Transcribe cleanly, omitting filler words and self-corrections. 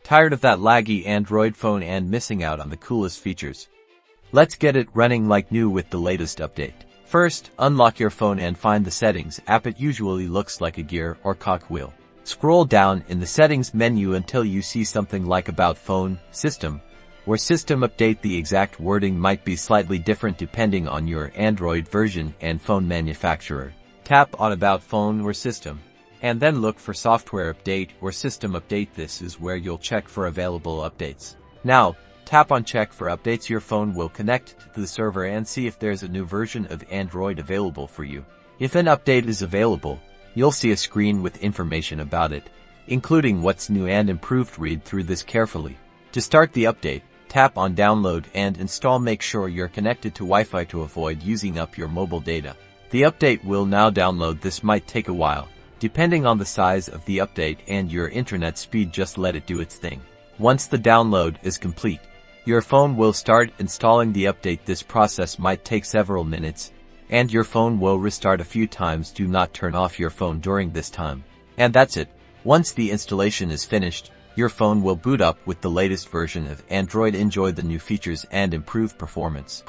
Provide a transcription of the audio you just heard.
Tired of that laggy Android phone and missing out on the coolest features? Let's get it running like new with the latest update. First, unlock your phone and find the Settings app. It usually looks like a gear or cogwheel. Scroll down in the Settings menu until you see something like About Phone, System, or System Update. The exact wording might be slightly different depending on your Android version and phone manufacturer. Tap on About Phone or System, and then look for Software Update or System Update. This is where you'll check for available updates. Now, tap on Check for Updates. Your phone will connect to the server and see if there's a new version of Android available for you. If an update is available, you'll see a screen with information about it, including what's new and improved. Read through this carefully. To start the update, tap on Download and Install. Make sure you're connected to Wi-Fi to avoid using up your mobile data. The update will now download. This might take a while, depending on the size of the update and your internet speed. Just let it do its thing. Once the download is complete, your phone will start installing the update. This process might take several minutes, and your phone will restart a few times. Do not turn off your phone during this time. And that's it. Once the installation is finished, your phone will boot up with the latest version of Android. Enjoy the new features and improved performance.